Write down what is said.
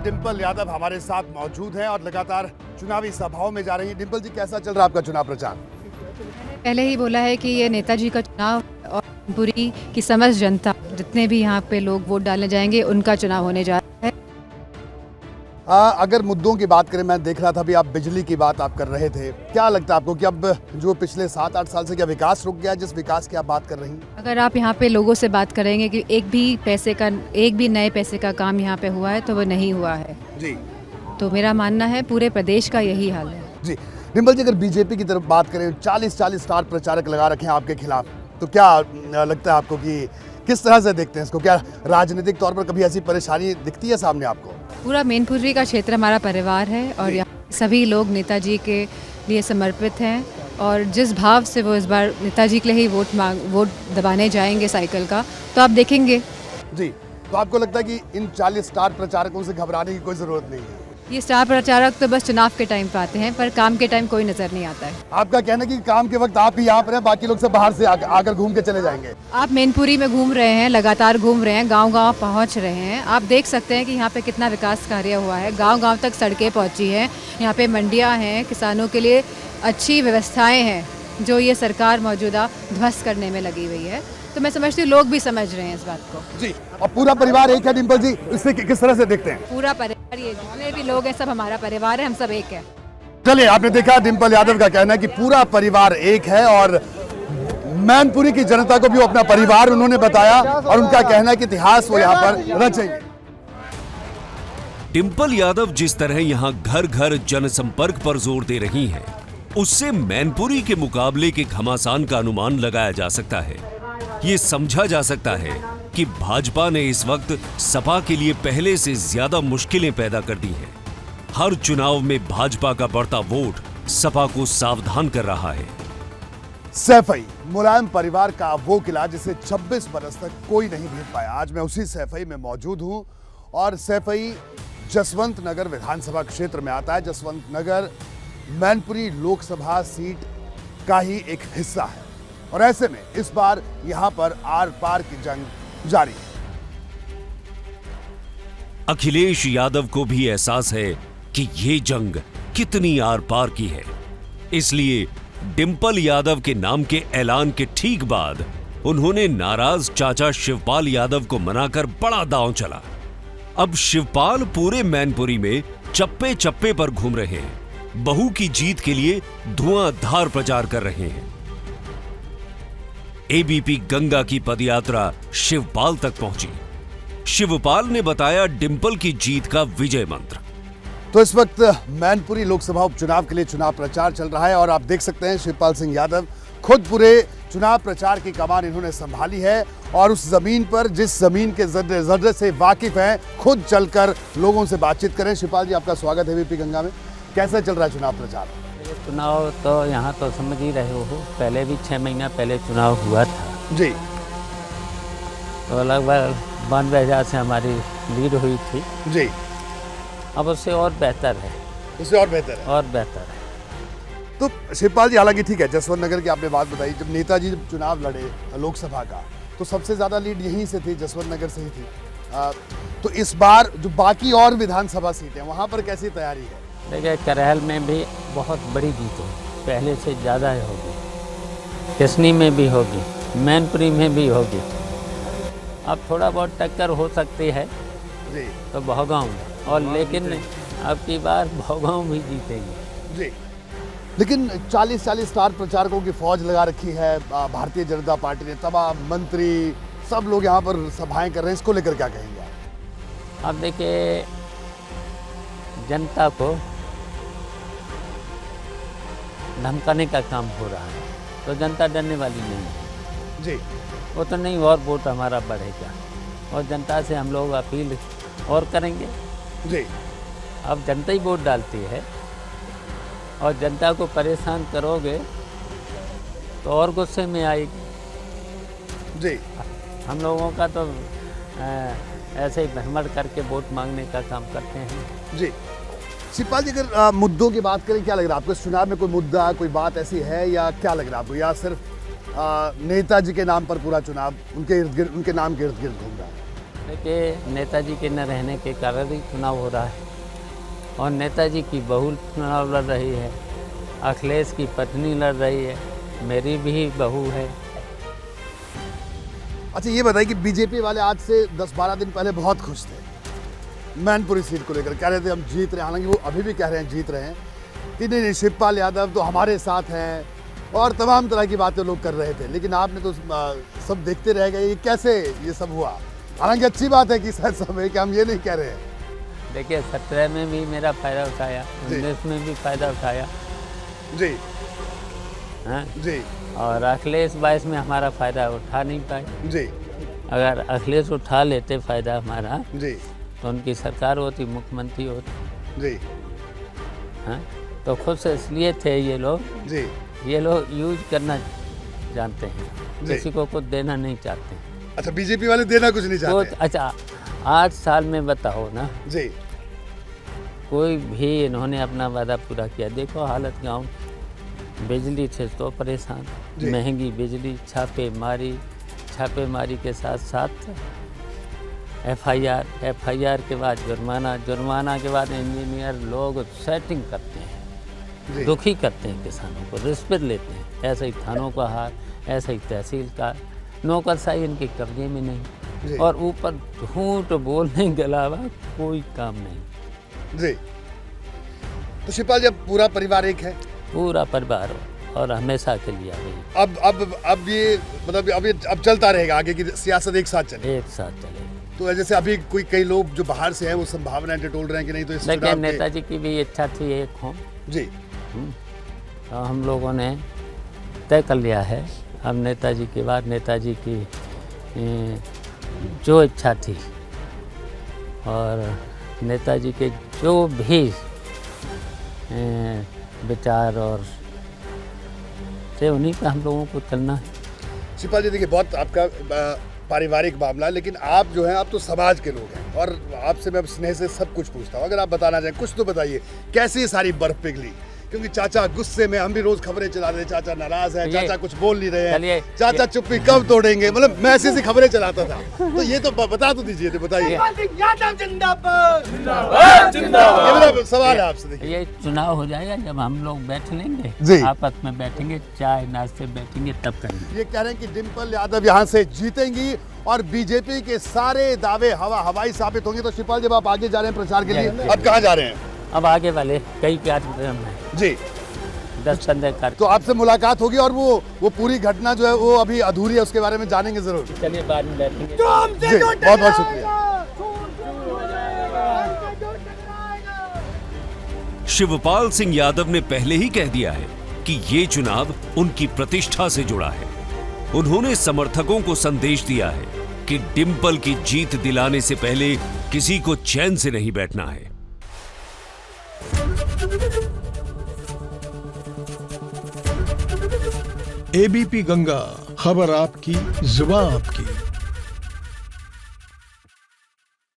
डिंपल यादव हमारे साथ मौजूद हैं और लगातार चुनावी सभाओं में जा रही हैं। डिंपल जी, कैसा चल रहा है आपका चुनाव प्रचार? पहले ही बोला है कि ये नेताजी का चुनाव और पूरी की समस्त जनता, जितने भी यहाँ पे लोग वोट डालने जाएंगे, उनका चुनाव होने जा रहा है। अगर मुद्दों की बात करें, मैं देख रहा था अभी आप बिजली की बात आप कर रहे थे, क्या लगता है आपको कि अब जो पिछले 7-8 साल से क्या विकास रुक गया, जिस विकास की आप बात कर रही हैं? अगर आप यहाँ पे लोगों से बात करेंगे कि एक भी नए पैसे का काम यहाँ पे हुआ है, तो वो नहीं हुआ है जी। तो मेरा मानना है पूरे प्रदेश का यही हाल है जी। डिंपल जी, अगर बीजेपी की तरफ बात करें, 40 स्टार प्रचारक लगा रखे हैं आपके खिलाफ, तो क्या लगता है आपको कि किस तरह से देखते हैं इसको? क्या राजनीतिक तौर पर कभी ऐसी परेशानी दिखती है सामने आपको? पूरा मैनपुरी का क्षेत्र हमारा परिवार है और यहाँ सभी लोग नेताजी के लिए समर्पित हैं और जिस भाव से वो इस बार नेताजी के लिए ही वोट दबाने जाएंगे साइकिल का, तो आप देखेंगे। जी, तो आपको लगता है कि इन 40 स्टार प्रचारकों से घबराने की कोई ज़रूरत नहीं है? ये स्टार प्रचारक तो बस चुनाव के टाइम पे आते हैं, पर काम के टाइम कोई नजर नहीं आता है। आपका कहना है कि काम के वक्त आप ही यहाँ पर हैं, बाकी लोग सब बाहर से आकर घूम के चले जाएंगे? आप मैनपुरी में घूम रहे हैं, लगातार घूम रहे हैं, गांव-गांव पहुंच रहे हैं। आप देख सकते हैं कि यहाँ पे कितना विकास कार्य हुआ है, गांव-गांव तक सड़कें पहुंची हैं, यहाँ पे मंडियाँ हैं, किसानों के लिए अच्छी व्यवस्थाएँ हैं, जो ये सरकार मौजूदा ध्वस्त करने में लगी हुई है। तो मैं समझती हूँ लोग भी समझ रहे हैं इस बात को। जी। और पूरा परिवार एक है डिंपल जी, इससे किस तरह से देखते हैं? पूरा परिवार, ये जितने भी लोग हैं सब हमारा परिवार है, हम सब एक है। चलिए, आपने देखा डिंपल यादव का कहना है कि पूरा परिवार एक है और मैनपुरी की जनता को भी वो अपना परिवार उन्होंने बताया और उनका कहना है कि इतिहास वो यहाँ पर रचेंगे। डिंपल यादव जिस तरह यहाँ घर घर जनसंपर्क पर जोर दे रही हैं, उससे मैनपुरी के मुकाबले के घमासान का अनुमान लगाया जा सकता है। ये समझा जा सकता है कि भाजपा ने इस वक्त सपा के लिए पहले से ज्यादा मुश्किलें पैदा कर दी हैं। हर चुनाव में भाजपा का बढ़ता वोट सपा को सावधान कर रहा है। सैफई, मुलायम परिवार का वो किला जिसे 26 बरस तक कोई नहीं भेद पाया। आज मैं उसी सैफई में मौजूद हूं और सैफई जसवंत नगर विधानसभा क्षेत्र में आता है। जसवंत नगर मैनपुरी लोकसभा सीट का ही एक हिस्सा है और ऐसे में इस बार यहां पर आर पार की जंग जारी है। अखिलेश यादव को भी एहसास है कि ये जंग कितनी आर पार की है, इसलिए डिंपल यादव के नाम के ऐलान के ठीक बाद उन्होंने नाराज चाचा शिवपाल यादव को मनाकर बड़ा दांव चला। अब शिवपाल पूरे मैनपुरी में चप्पे चप्पे पर घूम रहे हैं, बहू की जीत के लिए धुआंधार प्रचार कर रहे हैं। एबीपी गंगा की पदयात्रा शिवपाल तक पहुंची। शिवपाल ने बताया डिंपल की जीत का विजय मंत्र। तो इस वक्त मैनपुरी लोकसभा उपचुनाव के लिए चुनाव प्रचार चल रहा है और आप देख सकते हैं शिवपाल सिंह यादव खुद पूरे चुनाव प्रचार की कमान इन्होंने संभाली है और उस जमीन पर, जिस जमीन के जर्रे से वाकिफ हैं, खुद चलकर लोगों से बातचीत करें। शिवपाल जी, आपका स्वागत है एबीपी गंगा में। कैसा चल रहा है चुनाव प्रचार? चुनाव तो यहाँ तो समझ ही रहे हो, पहले भी 6 महीना पहले चुनाव हुआ था जी, तो लगभग 92,000 से हमारी लीड हुई थी जी। अब उससे और बेहतर है, उससे और बेहतर है। और बेहतर है। तो शिवपाल जी, हालांकि ठीक है, जसवंत नगर की आपने बात बताई, जब नेताजी जब चुनाव लड़े लोकसभा का तो सबसे ज़्यादा लीड यहीं से थी, जसवंत नगर से ही थी। तो इस बार जो बाकी और विधानसभा सीटें वहाँ पर कैसी तैयारी है? देखिए, करहल में भी बहुत बड़ी जीत होगी, पहले से ज़्यादा होगी, किसनी में भी होगी, मैनपुरी में भी होगी। अब थोड़ा बहुत टक्कर हो सकती है जी, तो भौगांव में, और लेकिन अब की बार भौगांव भी जीतेगी जी। लेकिन 40 स्टार प्रचारकों की फौज लगा रखी है भारतीय जनता पार्टी ने, तमाम मंत्री सब लोग यहाँ पर सभाएं कर रहे हैं, इसको लेकर क्या कहेंगे आप? अब देखिए, जनता को धमकाने का काम हो रहा है, तो जनता डरने वाली नहीं है जी। वो तो नहीं, और वोट हमारा बढ़ेगा और जनता से हम लोग अपील और करेंगे जी। अब जनता ही वोट डालती है और जनता को परेशान करोगे तो और गुस्से में आएगी जी। हम लोगों का तो ऐसे ही भ्रमण करके वोट मांगने का काम करते हैं जी। शिवपाल जी, अगर मुद्दों की बात करें, क्या लग रहा है आपको इस चुनाव में? कोई मुद्दा, कोई बात ऐसी है या क्या लग रहा है आपको, या सिर्फ नेताजी के नाम पर पूरा चुनाव उनके नाम के इर्द गिर्द घूम रहा है? देखिए, नेताजी के न रहने के कारण ही चुनाव हो रहा है और नेताजी की बहू चुनाव लड़ रही है, अखिलेश की पत्नी लड़ रही है, मेरी भी बहू है। अच्छा ये बताइए कि बीजेपी वाले आज से 10-12 दिन पहले बहुत खुश थे मैनपुरी सीट को लेकर, कह रहे थे हम जीत रहे हैं, हालांकि वो अभी भी कह रहे हैं जीत रहे हैं कि नहीं शिवपाल यादव तो हमारे साथ हैं और तमाम तरह की बातें लोग कर रहे थे, लेकिन आपने तो सब देखते रह गए, ये कैसे ये सब हुआ? हालांकि अच्छी बात है कि सर सब है कि हम ये नहीं कह रहे हैं। देखिए, 17 में भी मेरा फ़ायदा उठाया, 19 में भी फ़ायदा उठाया जी हाँ जी, और अखिलेश 22 में हमारा फ़ायदा उठा नहीं पाए। जी अगर अखिलेश उठा लेते फ़ायदा हमारा जी तो उनकी सरकार होती, मुख्यमंत्री होती। जी हाँ, तो खुश इसलिए थे ये लोग यूज करना जानते हैं, जी। किसी को कुछ देना नहीं चाहते हैं। अच्छा बीजेपी वाले देना कुछ नहीं तो चाहते? अच्छा 8 साल में बताओ ना, जी कोई भी इन्होंने अपना वादा पूरा किया? देखो हालत गांव, बिजली से तो परेशान, जी। महंगी बिजली, छापेमारी के साथ साथ एफआईआर के बाद जुर्माना के बाद इंजीनियर लोग सेटिंग करते हैं, जी दुखी करते हैं किसानों को, रिश्वत लेते हैं। ऐसे ही थानों का हाल, ऐसे ही तहसील का, नौकरशाही इनके कब्जे में जी। नहीं और ऊपर झूठ बोलने के अलावा कोई काम नहीं। जी। तो शिवपाल जी अब पूरा परिवार एक है? पूरा परिवार और हमेशा के लिए रही, अब ये मतलब अब चलता रहेगा आगे की सियासत एक साथ चले? एक साथ चले। तो जैसे अभी कई लोग जो बाहर से हैं वो संभावनाएं टटोल रहे हैं कि नहीं तो इस लेकिन चुनाव के- नेताजी की भी इच्छा थी एक हों, जी तो हम लोगों ने तय कर लिया है। अब नेताजी के बाद नेताजी की जो इच्छा थी और नेताजी के जो भी विचार और थे उन्हीं पे हम लोगों को चलना है। शिवपाल जी देखिए बहुत आपका पारिवारिक मामला है, लेकिन आप जो हैं आप तो समाज के लोग हैं और आपसे मैं स्नेह से सब कुछ पूछता हूँ। अगर आप बताना चाहें कुछ तो बताइए, कैसे ये सारी बर्फ पिघली? क्योंकि चाचा गुस्से में, हम भी रोज खबरें चला रहे, चाचा नाराज है, चाचा कुछ बोल नहीं रहे हैं, चाचा चुप्पी कब तोड़ेंगे, मतलब मैं ऐसी खबरें चलाता था। तो ये तो बता तो दीजिए, तो बताइए। ये मेरा सवाल है आपसे। देखिए ये चुनाव हो जाएगा जब हम लोग बैठ लेंगे, जी। आपस में बैठेंगे, चाय नाश्ते बैठेंगे, तब करेंगे। ये कह रहे हैं कि डिम्पल यादव यहाँ से जीतेंगी और बीजेपी के सारे दावे हवाई साबित होंगे। तो शिवपाल जब आप आगे जा रहे हैं प्रचार के लिए, अब कहाँ जा रहे हैं? अब आगे वाले कई कार्यक्रम हैं, जी 10-15 कार्यक्रम। तो आपसे मुलाकात होगी और वो पूरी घटना जो है वो अभी अधूरी है, उसके बारे में जानेंगे जरूर। चलिए बाद में बैठेंगे। जी बहुत बहुत शुक्रिया। शिवपाल सिंह यादव ने पहले ही कह दिया है कि ये चुनाव उनकी प्रतिष्ठा से जुड़ा है। उन्होंने समर्थकों को संदेश दिया है कि डिंपल की जीत दिलाने से पहले किसी को चैन से नहीं बैठना है। एबीपी गंगा, खबर आपकी, जुबान आपकी।